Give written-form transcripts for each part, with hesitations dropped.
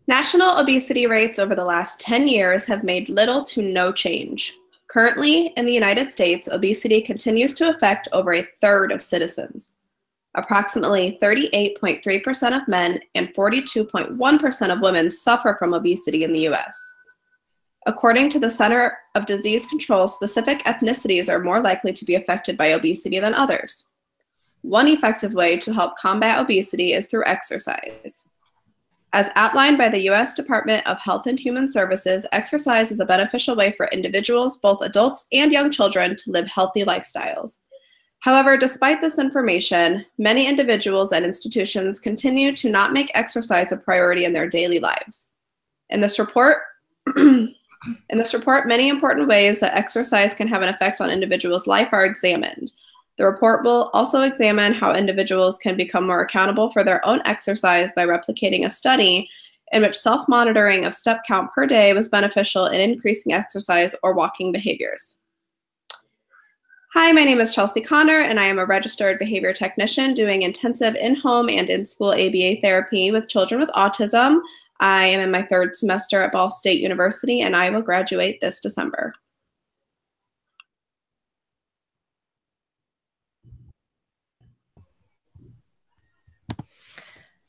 National obesity rates over the last 10 years have made little to no change. Currently, in the United States, obesity continues to affect over a third of citizens. Approximately 38.3% of men and 42.1% of women suffer from obesity in the US. According to the Center of Disease Control, specific ethnicities are more likely to be affected by obesity than others. One effective way to help combat obesity is through exercise. As outlined by the U.S. Department of Health and Human Services, exercise is a beneficial way for individuals, both adults and young children, to live healthy lifestyles. However, despite this information, many individuals and institutions continue to not make exercise a priority in their daily lives. In this report, many important ways that exercise can have an effect on individuals' life are examined. The report will also examine how individuals can become more accountable for their own exercise by replicating a study in which self-monitoring of step count per day was beneficial in increasing exercise or walking behaviors. Hi, my name is Chelsea Connor, and I am a registered behavior technician doing intensive in-home and in-school ABA therapy with children with autism. I am in my third semester at Ball State University, and I will graduate this December.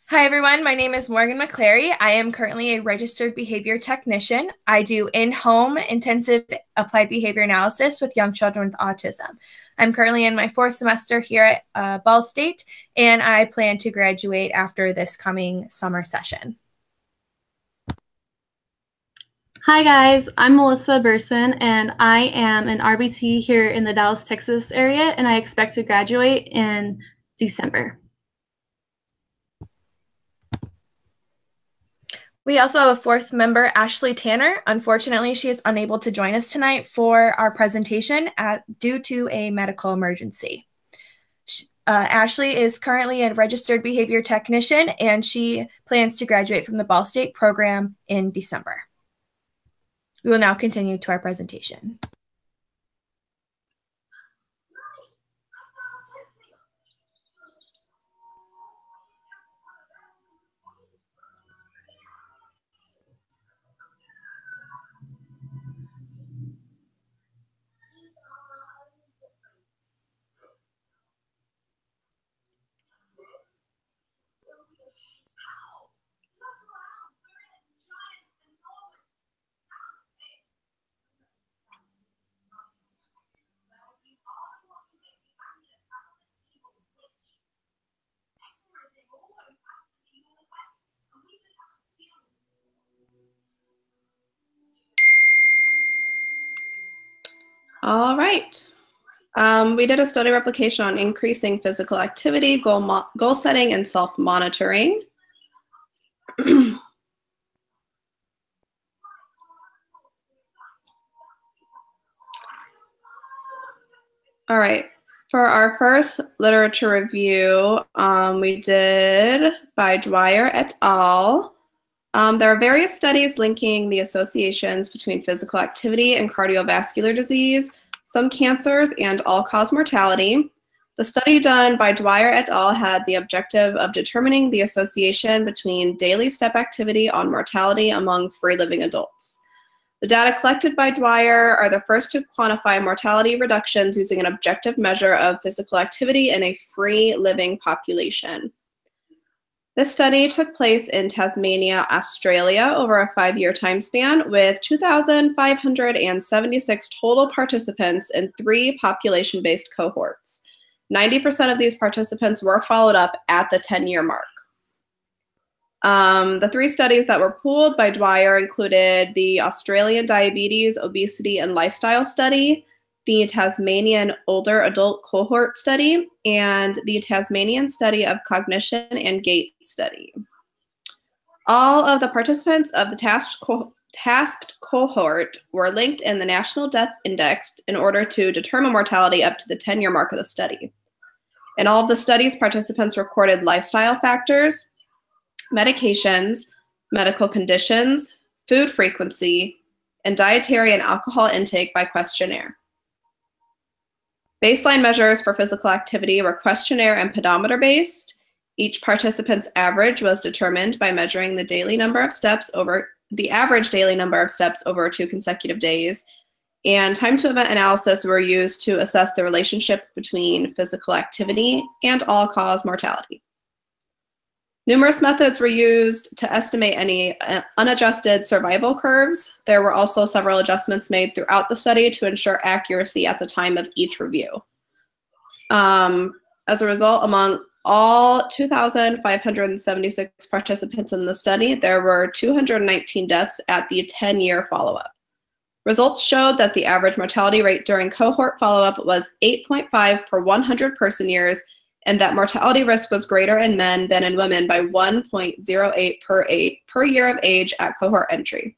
Hi everyone, my name is Morgan McClary. I am currently a registered behavior technician. I do in-home intensive applied behavior analysis with young children with autism. I'm currently in my fourth semester here at Ball State, and I plan to graduate after this coming summer session. Hi guys, I'm Melissa Burson, and I am an RBT here in the Dallas, Texas area, and I expect to graduate in December. We also have a fourth member, Ashley Tanner. Unfortunately, she is unable to join us tonight for our presentation due to a medical emergency. Ashley is currently a registered behavior technician, and she plans to graduate from the Ball State program in December. We will now continue to our presentation. All right. We did a study replication on increasing physical activity, goal setting, and self-monitoring. All right. For our first literature review, we did by Dwyer et al. There are various studies linking the associations between physical activity and cardiovascular disease, some cancers, and all-cause mortality. The study done by Dwyer et al. Had the objective of determining the association between daily step activity on mortality among free-living adults. The data collected by Dwyer are the first to quantify mortality reductions using an objective measure of physical activity in a free-living population. This study took place in Tasmania, Australia, over a 5-year time span with 2,576 total participants in 3 population-based cohorts. 90% of these participants were followed up at the 10-year mark. The 3 studies that were pooled by Dwyer included the Australian Diabetes, Obesity, and Lifestyle Study, the Tasmanian Older Adult Cohort Study, and the Tasmanian Study of Cognition and Gait Study. All of the participants of the tasked cohort were linked in the National Death Index in order to determine mortality up to the 10-year mark of the study. In all of the studies, participants recorded lifestyle factors, medications, medical conditions, food frequency, and dietary and alcohol intake by questionnaire. Baseline measures for physical activity were questionnaire and pedometer based, Each participant's average was determined by measuring the average daily number of steps over 2 consecutive days. And time to event analysis were used to assess the relationship between physical activity and all-cause mortality. Numerous methods were used to estimate any unadjusted survival curves. There were also several adjustments made throughout the study to ensure accuracy at the time of each review. As a result, among all 2,576 participants in the study, there were 219 deaths at the 10-year follow-up. Results showed that the average mortality rate during cohort follow-up was 8.5 per 100 person years, and that mortality risk was greater in men than in women by 1.08 per year of age at cohort entry.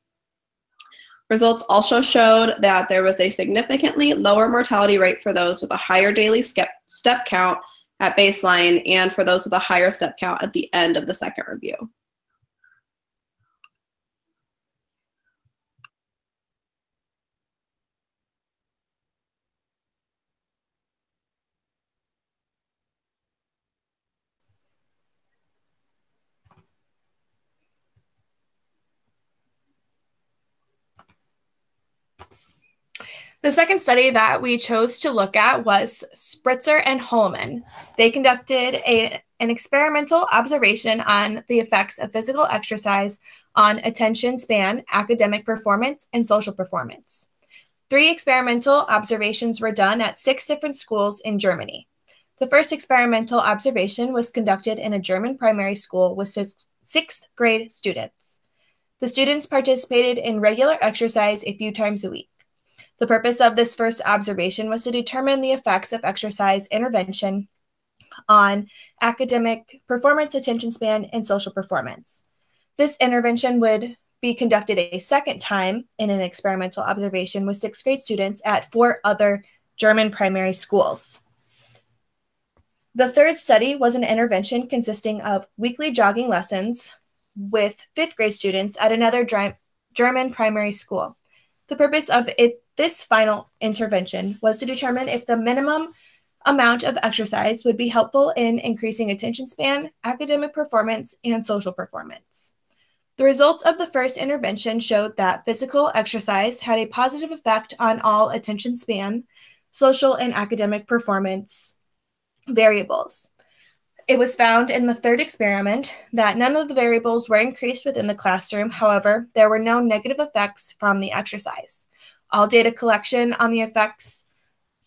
Results also showed that there was a significantly lower mortality rate for those with a higher daily step count at baseline and for those with a higher step count at the end of the second review. The second study that we chose to look at was Spritzer and Holman. They conducted an experimental observation on the effects of physical exercise on attention span, academic performance, and social performance. 3 experimental observations were done at 6 different schools in Germany. The first experimental observation was conducted in a German primary school with 6th grade students. The students participated in regular exercise a few times a week. The purpose of this first observation was to determine the effects of exercise intervention on academic performance, attention span, and social performance. This intervention would be conducted a second time in an experimental observation with 6th grade students at 4 other German primary schools. The third study was an intervention consisting of weekly jogging lessons with 5th grade students at another German primary school. The purpose of this final intervention was to determine if the minimum amount of exercise would be helpful in increasing attention span, academic performance, and social performance. The results of the first intervention showed that physical exercise had a positive effect on all attention span, social, and academic performance variables. It was found in the third experiment that none of the variables were increased within the classroom. However, there were no negative effects from the exercise. All data collection on the effects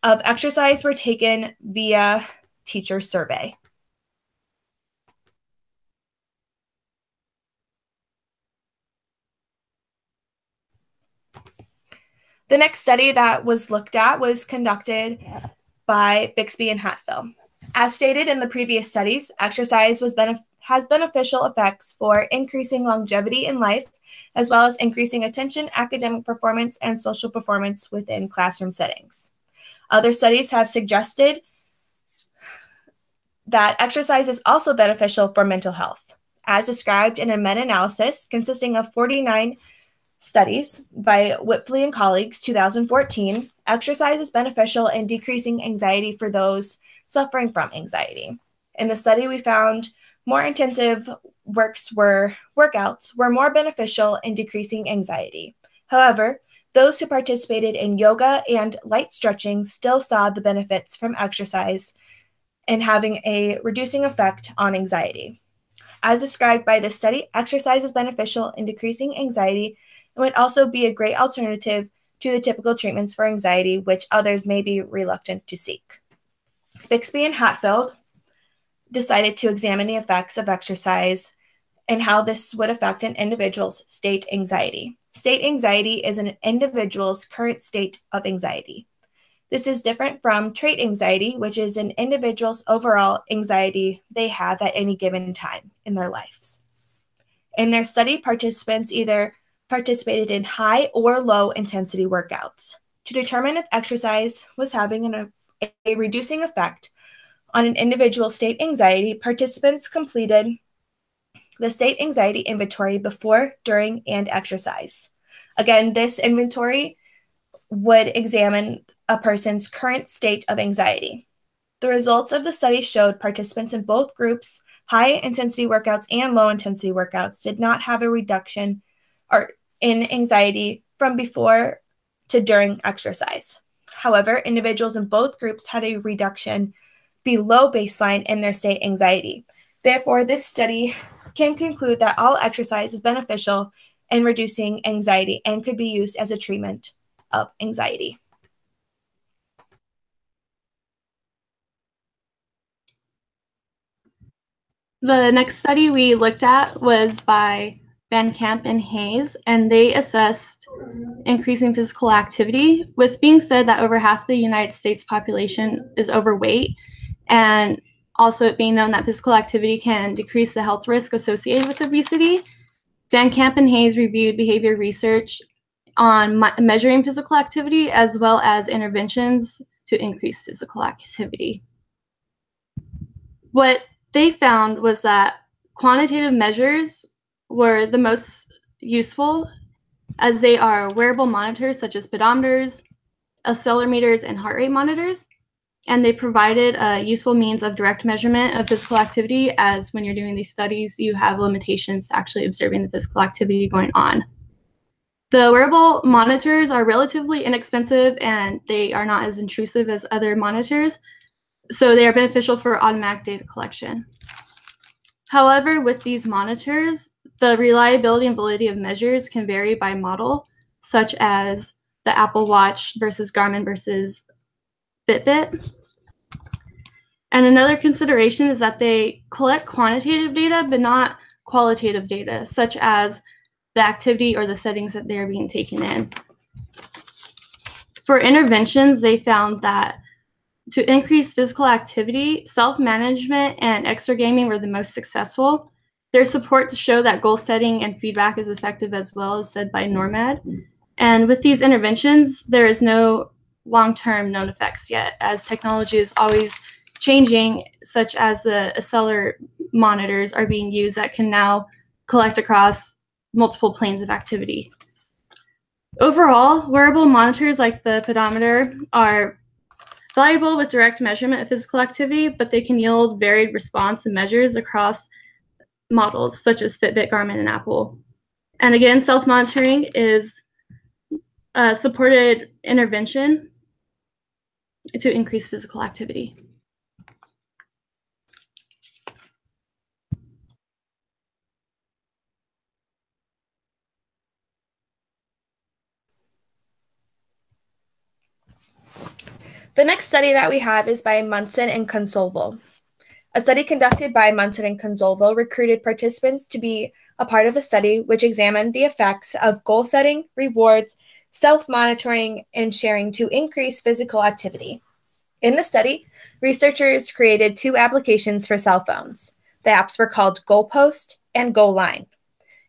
of exercise were taken via teacher survey. The next study that was looked at was conducted by Bixby and Hatfield. As stated in the previous studies, exercise has beneficial effects for increasing longevity in life, as well as increasing attention, academic performance, and social performance within classroom settings. Other studies have suggested that exercise is also beneficial for mental health. As described in a meta-analysis consisting of 49 studies by Whipley and colleagues, 2014, exercise is beneficial in decreasing anxiety for those suffering from anxiety. In the study, we found more intensive workouts were more beneficial in decreasing anxiety. However, those who participated in yoga and light stretching still saw the benefits from exercise and having a reducing effect on anxiety. As described by this study, exercise is beneficial in decreasing anxiety and would also be a great alternative to the typical treatments for anxiety, which others may be reluctant to seek. Bixby and Hatfield decided to examine the effects of exercise and how this would affect an individual's state anxiety. State anxiety is an individual's current state of anxiety. This is different from trait anxiety, which is an individual's overall anxiety they have at any given time in their lives. In their study, participants either participated in high or low intensity workouts. To determine if exercise was having a reducing effect on an individual's state anxiety, participants completed the state anxiety inventory before, during, and exercise. Again, this inventory would examine a person's current state of anxiety. The results of the study showed participants in both groups, high-intensity workouts and low-intensity workouts, did not have a reduction in anxiety from before to during exercise. However, individuals in both groups had a reduction below baseline in their state anxiety. Therefore, this study can conclude that all exercise is beneficial in reducing anxiety and could be used as a treatment of anxiety. The next study we looked at was by Van Camp and Hayes, and they assessed increasing physical activity, with being said that over half the United States population is overweight, and also it being known that physical activity can decrease the health risk associated with obesity. Van Camp and Hayes reviewed behavior research on measuring physical activity as well as interventions to increase physical activity. What they found was that quantitative measures were the most useful, as they are wearable monitors such as pedometers, accelerometers, and heart rate monitors. And they provided a useful means of direct measurement of physical activity, as when you're doing these studies, you have limitations to actually observing the physical activity going on. The wearable monitors are relatively inexpensive and they are not as intrusive as other monitors, so they are beneficial for automatic data collection. However, with these monitors, the reliability and validity of measures can vary by model, such as the Apple Watch versus Garmin versus Fitbit. And another consideration is that they collect quantitative data, but not qualitative data, such as the activity or the settings that they're being taken in. For interventions, they found that to increase physical activity, self-management and exergaming were the most successful. There's support to show that goal setting and feedback is effective as well, as said by NORMAD. And with these interventions, there is no long-term known effects yet, as technology is always changing, such as the accelerometer monitors are being used that can now collect across multiple planes of activity. Overall, wearable monitors like the pedometer are valuable with direct measurement of physical activity, but they can yield varied response and measures across models such as Fitbit, Garmin, and Apple. And again, self-monitoring is a supported intervention to increase physical activity. The next study that we have is by Munson and Consolvo. A study conducted by Munson and Consolvo recruited participants to be a part of a study which examined the effects of goal setting, rewards, self-monitoring, and sharing to increase physical activity. In the study, researchers created 2 applications for cell phones. The apps were called Goalpost and Goal Line.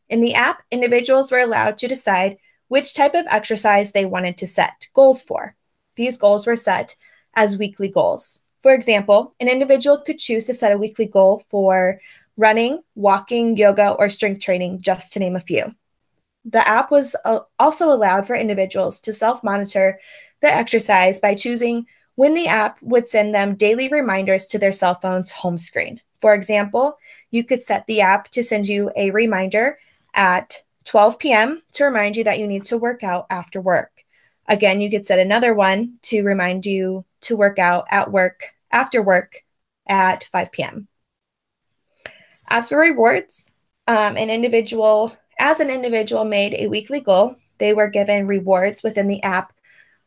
In the app, individuals were allowed to decide which type of exercise they wanted to set goals for. These goals were set as weekly goals. For example, an individual could choose to set a weekly goal for running, walking, yoga, or strength training, just to name a few. The app was also allowed for individuals to self-monitor the exercise by choosing when the app would send them daily reminders to their cell phone's home screen. For example, you could set the app to send you a reminder at 12 p.m. to remind you that you need to work out after work. Again, you could set another one to remind you to work out at work after work at 5 p.m. As for rewards, as an individual made a weekly goal, they were given rewards within the app,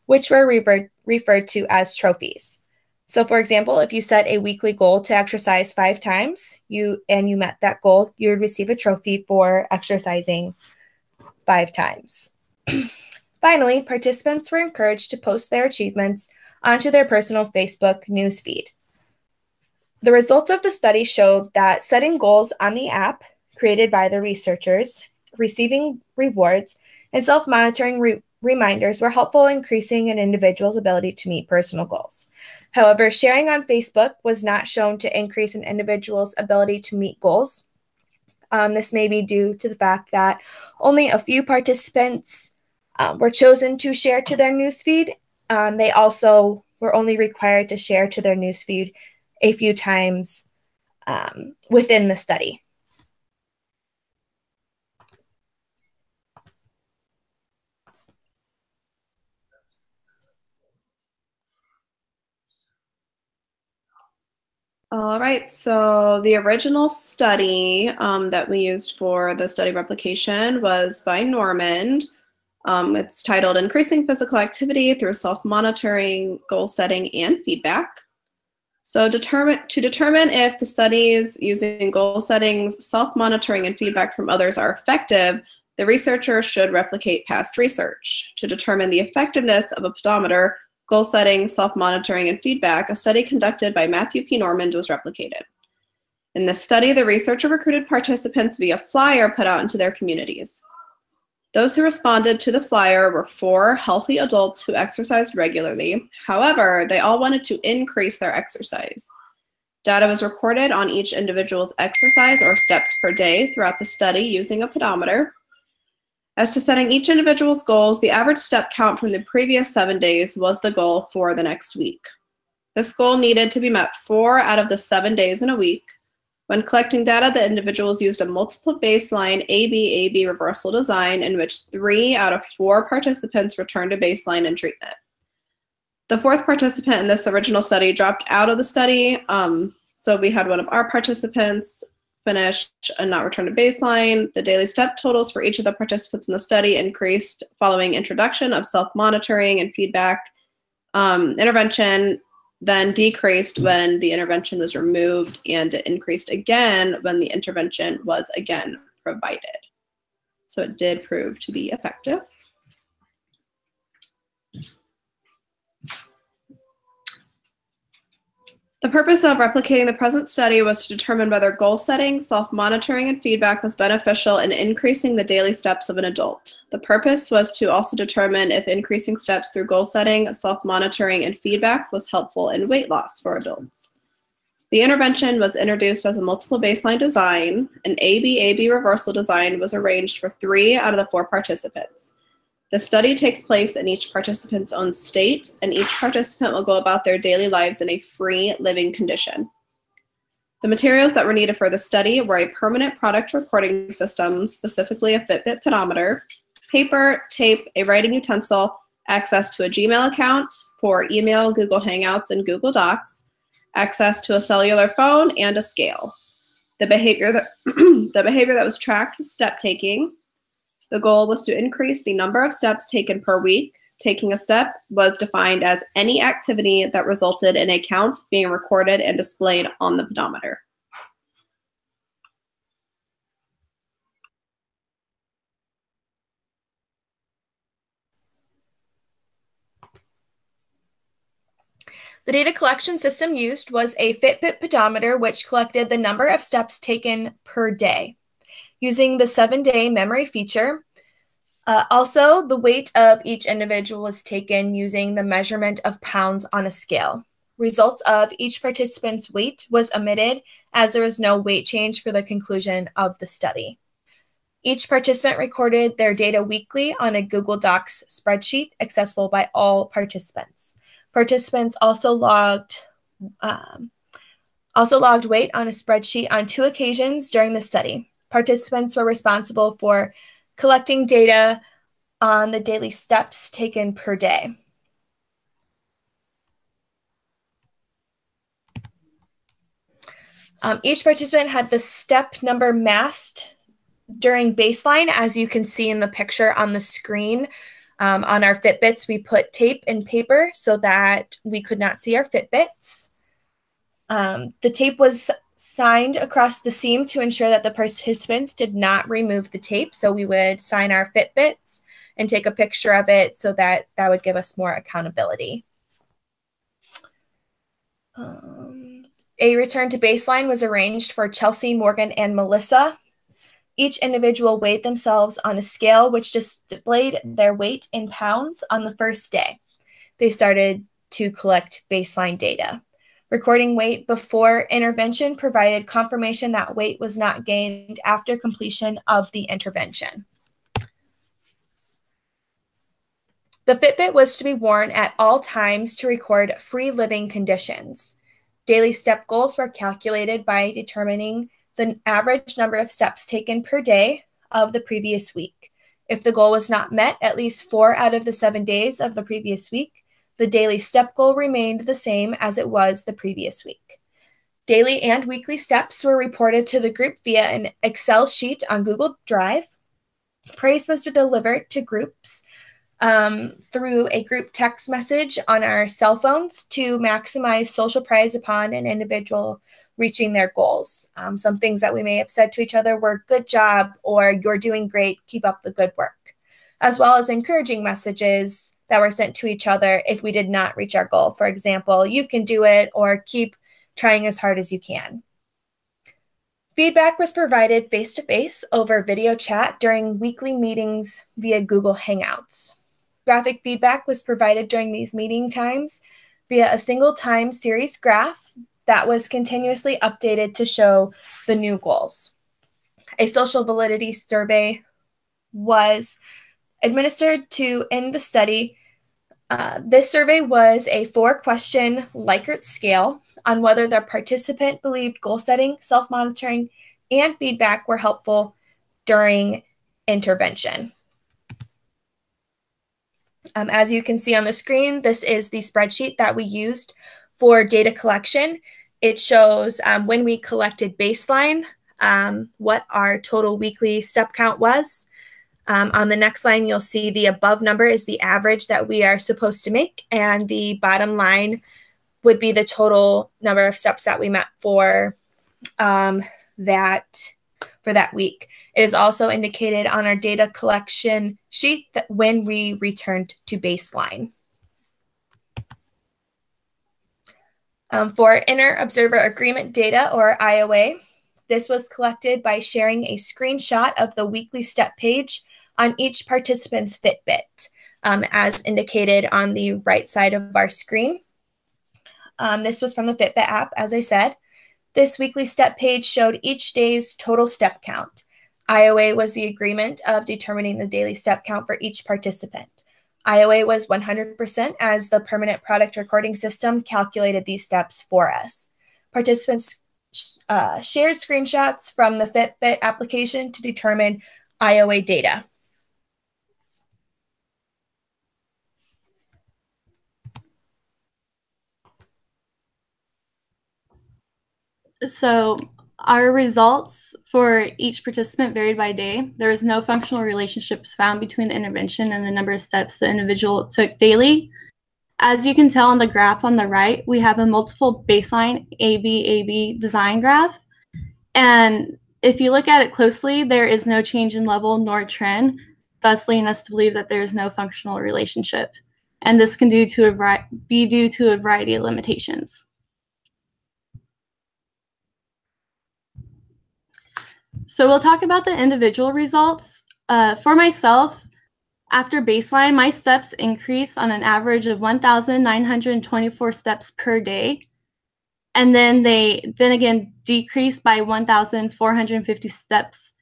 which were referred to as trophies. So for example, if you set a weekly goal to exercise 5 times, you met that goal, you would receive a trophy for exercising 5 times. Finally, participants were encouraged to post their achievements onto their personal Facebook newsfeed. The results of the study showed that setting goals on the app created by the researchers, receiving rewards, and self-monitoring reminders were helpful in increasing an individual's ability to meet personal goals. However, sharing on Facebook was not shown to increase an individual's ability to meet goals. This may be due to the fact that only a few participants were chosen to share to their newsfeed. They also were only required to share to their newsfeed a few times within the study. All right, so the original study that we used for the study replication was by Normand. It's titled Increasing Physical Activity Through Self-Monitoring, Goal Setting, and Feedback. So to determine if the studies using goal settings, self-monitoring, and feedback from others are effective, the researcher should replicate past research. To determine the effectiveness of a pedometer, goal setting, self-monitoring, and feedback, a study conducted by Matthew P. Normand was replicated. In this study, the researcher recruited participants via flyer put out into their communities. Those who responded to the flyer were 4 healthy adults who exercised regularly. However, they all wanted to increase their exercise. Data was recorded on each individual's exercise or steps per day throughout the study using a pedometer. As to setting each individual's goals, the average step count from the previous 7 days was the goal for the next week. This goal needed to be met 4 out of the 7 days in a week. When collecting data, the individuals used a multiple baseline AB-AB reversal design in which 3 out of 4 participants returned to baseline and treatment. The 4th participant in this original study dropped out of the study, so we had one of our participants finish and not return to baseline. The daily step totals for each of the participants in the study increased following introduction of self-monitoring and feedback intervention, then decreased when the intervention was removed, and it increased again when the intervention was again provided. So it did prove to be effective. The purpose of replicating the present study was to determine whether goal setting, self-monitoring, and feedback was beneficial in increasing the daily steps of an adult. The purpose was to also determine if increasing steps through goal setting, self-monitoring, and feedback was helpful in weight loss for adults. The intervention was introduced as a multiple baseline design. An AB-AB reversal design was arranged for 3 out of the 4 participants. The study takes place in each participant's own state, and each participant will go about their daily lives in a free living condition. The materials that were needed for the study were a permanent product recording system, specifically a Fitbit pedometer, paper, tape, a writing utensil, access to a Gmail account for email, Google Hangouts, and Google Docs, access to a cellular phone, and a scale. The behavior that was tracked was step taking. The goal was to increase the number of steps taken per week. Taking a step was defined as any activity that resulted in a count being recorded and displayed on the pedometer. The data collection system used was a Fitbit pedometer, which collected the number of steps taken per day. Using the 7-day memory feature. Also, the weight of each individual was taken using the measurement of pounds on a scale. Results of each participant's weight was omitted as there was no weight change for the conclusion of the study. Each participant recorded their data weekly on a Google Docs spreadsheet accessible by all participants. Participants also logged weight on a spreadsheet on 2 occasions during the study. Participants were responsible for collecting data on the daily steps taken per day. Each participant had the step number masked during baseline, as you can see in the picture on the screen. On our Fitbits, we put tape and paper so that we could not see our Fitbits. The tape was signed across the seam to ensure that the participants did not remove the tape. So we would sign our Fitbits and take a picture of it so that would give us more accountability. A return to baseline was arranged for Chelsea, Morgan, and Melissa. Each individual weighed themselves on a scale which displayed their weight in pounds on the first day. They started to collect baseline data. Recording weight before intervention provided confirmation that weight was not gained after completion of the intervention. The Fitbit was to be worn at all times to record free living conditions. Daily step goals were calculated by determining the average number of steps taken per day of the previous week. If the goal was not met at least 4 out of the 7 days of the previous week, the daily step goal remained the same as it was the previous week. Daily and weekly steps were reported to the group via an Excel sheet on Google Drive. Praise was delivered to groups through a group text message on our cell phones to maximize social praise upon an individual reaching their goals. Some things that we may have said to each other were "good job" or "you're doing great, keep up the good work," as well as encouraging messages that were sent to each other if we did not reach our goal. For example, "you can do it," or "keep trying as hard as you can." Feedback was provided face-to-face over video chat during weekly meetings via Google Hangouts. Graphic feedback was provided during these meeting times via a single time series graph that was continuously updated to show the new goals. A social validity survey was administered to end the study. This survey was a 4-question Likert scale on whether the participant believed goal setting, self-monitoring, and feedback were helpful during intervention. As you can see on the screen, this is the spreadsheet that we used for data collection. It shows when we collected baseline, what our total weekly step count was. On the next line, you'll see the above number is the average that we are supposed to make, and the bottom line would be the total number of steps that we met for that week. It is also indicated on our data collection sheet that when we returned to baseline. For Inter-Observer Agreement data, or IOA, this was collected by sharing a screenshot of the weekly step page on each participant's Fitbit, as indicated on the right side of our screen. This was from the Fitbit app, as I said. This weekly step page showed each day's total step count. IOA was the agreement of determining the daily step count for each participant. IOA was 100% as the permanent product recording system calculated these steps for us. Participants shared screenshots from the Fitbit application to determine IOA data. So our results for each participant varied by day. There was no functional relationships found between the intervention and the number of steps the individual took daily. As you can tell on the graph on the right, we have a multiple baseline AB design graph. And if you look at it closely, there is no change in level nor trend, thus leading us to believe that there is no functional relationship. And this can be due to a variety of limitations. So we'll talk about the individual results. For myself, after baseline, my steps increased on an average of 1,924 steps per day. And then they again decreased by 1,450 steps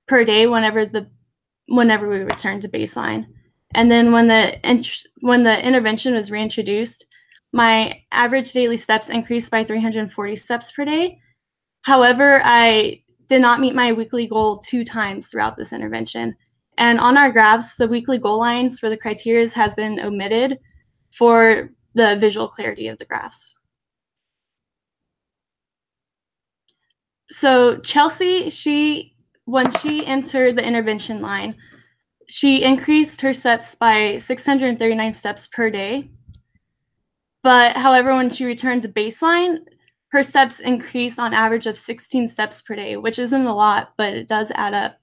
per day whenever we returned to baseline. And then when the intervention was reintroduced, my average daily steps increased by 340 steps per day. However, I did not meet my weekly goal 2 times throughout this intervention. And on our graphs, the weekly goal lines for the criteria has been omitted for the visual clarity of the graphs. So Chelsea, when she entered the intervention line, she increased her steps by 639 steps per day. But however, when she returned to baseline, her steps increased on average of 16 steps per day, which isn't a lot, but it does add up.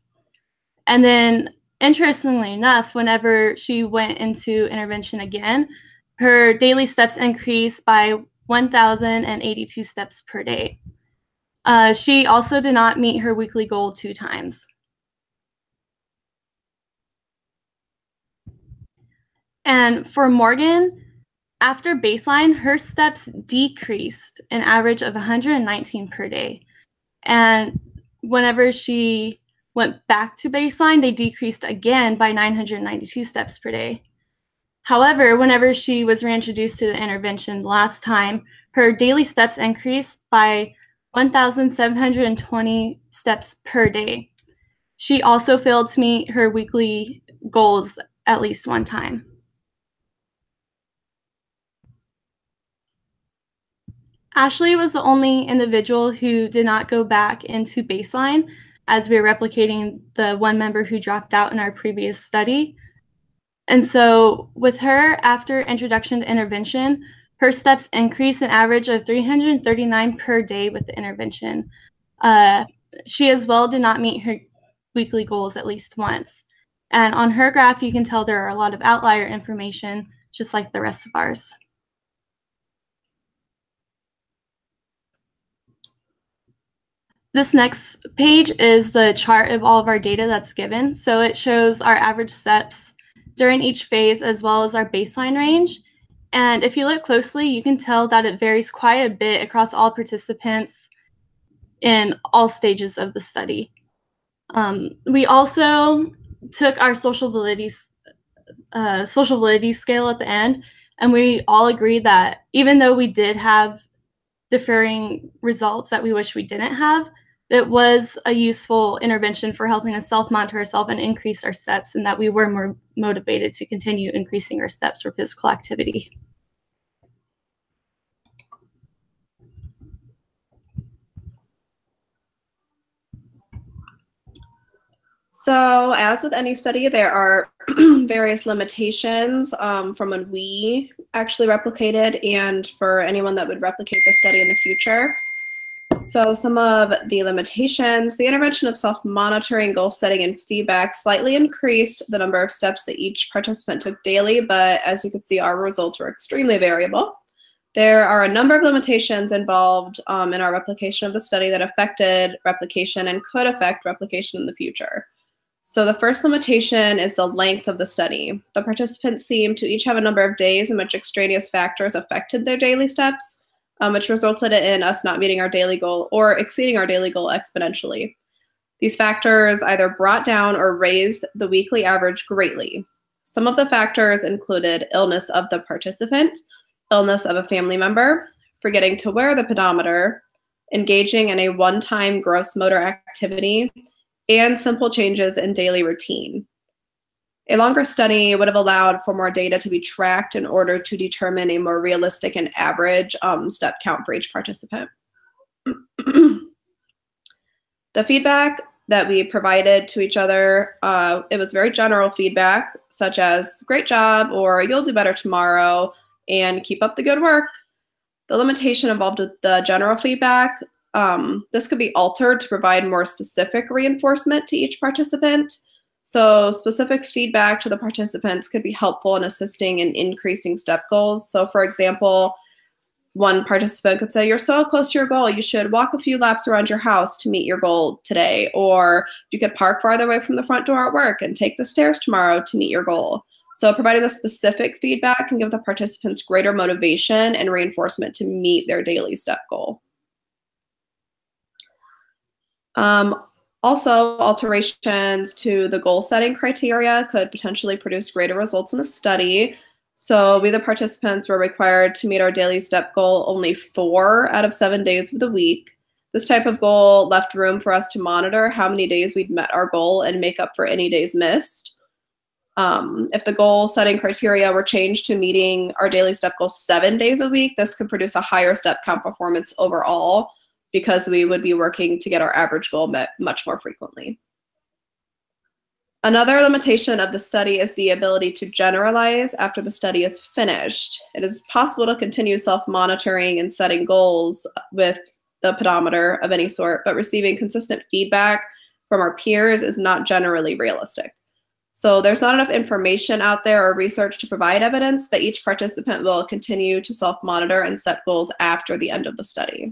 And then, interestingly enough, whenever she went into intervention again, her daily steps increased by 1,082 steps per day. She also did not meet her weekly goal 2 times. And for Morgan, after baseline, her steps decreased an average of 119 per day. And whenever she went back to baseline, they decreased again by 992 steps per day. However, whenever she was reintroduced to the intervention last time, her daily steps increased by 1,720 steps per day. She also failed to meet her weekly goals at least one time. Ashley was the only individual who did not go back into baseline, as we were replicating the one member who dropped out in our previous study. And so with her, after introduction to intervention, her steps increased an average of 339 per day with the intervention. She as well did not meet her weekly goals at least once. And on her graph, you can tell there are a lot of outlier information, just like the rest of ours. This next page is the chart of all of our data that's given. So it shows our average steps during each phase as well as our baseline range. And if you look closely, you can tell that it varies quite a bit across all participants in all stages of the study. We also took our social validity scale at the end, and we all agreed that even though we did have differing results that we wish we didn't have, it was a useful intervention for helping us self-monitor ourselves and increase our steps, and that we were more motivated to continue increasing our steps for physical activity. So as with any study, there are various limitations from when we actually replicated and for anyone that would replicate the study in the future. So some of the limitations: the intervention of self-monitoring, goal setting, and feedback slightly increased the number of steps that each participant took daily, but as you can see, our results were extremely variable. There are a number of limitations involved in our replication of the study that affected replication and could affect replication in the future. So the first limitation is the length of the study. The participants seem to each have a number of days in which extraneous factors affected their daily steps, which resulted in us not meeting our daily goal or exceeding our daily goal exponentially. These factors either brought down or raised the weekly average greatly. Some of the factors included illness of the participant, illness of a family member, forgetting to wear the pedometer, engaging in a one-time gross motor activity, and simple changes in daily routine. A longer study would have allowed for more data to be tracked in order to determine a more realistic and average step count for each participant. The feedback that we provided to each other, it was very general feedback, such as "great job" or "you'll do better tomorrow" and "keep up the good work." The limitation involved with the general feedback: this could be altered to provide more specific reinforcement to each participant. So specific feedback to the participants could be helpful in assisting in increasing step goals. So for example, one participant could say, "You're so close to your goal, you should walk a few laps around your house to meet your goal today." Or you could park farther away from the front door at work and take the stairs tomorrow to meet your goal. So providing the specific feedback can give the participants greater motivation and reinforcement to meet their daily step goal. Also, alterations to the goal setting criteria could potentially produce greater results in the study. So we, the participants, were required to meet our daily step goal only 4 out of 7 days of the week. This type of goal left room for us to monitor how many days we'd met our goal and make up for any days missed. If the goal setting criteria were changed to meeting our daily step goal 7 days a week, this could produce a higher step count performance overall, because we would be working to get our average goal met much more frequently. Another limitation of the study is the ability to generalize after the study is finished. It is possible to continue self-monitoring and setting goals with the pedometer of any sort, but receiving consistent feedback from our peers is not generally realistic. So there's not enough information out there or research to provide evidence that each participant will continue to self-monitor and set goals after the end of the study.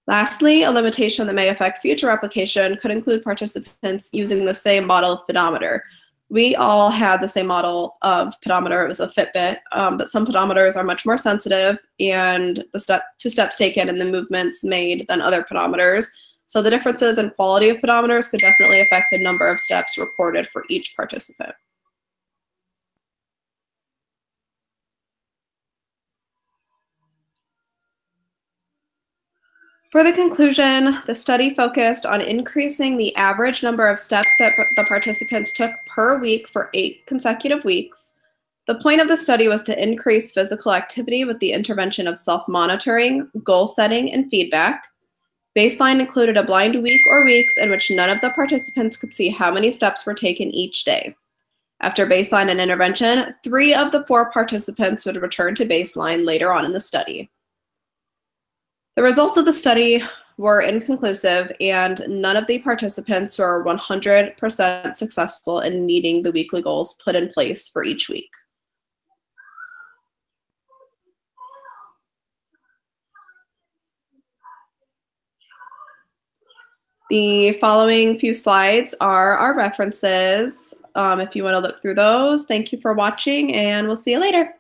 Lastly, a limitation that may affect future replication could include participants using the same model of pedometer. We all had the same model of pedometer. It was a Fitbit, but some pedometers are much more sensitive and the steps taken and the movements made than other pedometers. So the differences in quality of pedometers could definitely affect the number of steps reported for each participant. For the conclusion, the study focused on increasing the average number of steps that the participants took per week for 8 consecutive weeks. The point of the study was to increase physical activity with the intervention of self-monitoring, goal setting, and feedback. Baseline included a blind week or weeks in which none of the participants could see how many steps were taken each day. After baseline and intervention, 3 of the 4 participants would return to baseline later on in the study. The results of the study were inconclusive, and none of the participants were 100% successful in meeting the weekly goals put in place for each week. The following few slides are our references. If you want to look through those, thank you for watching, and we'll see you later.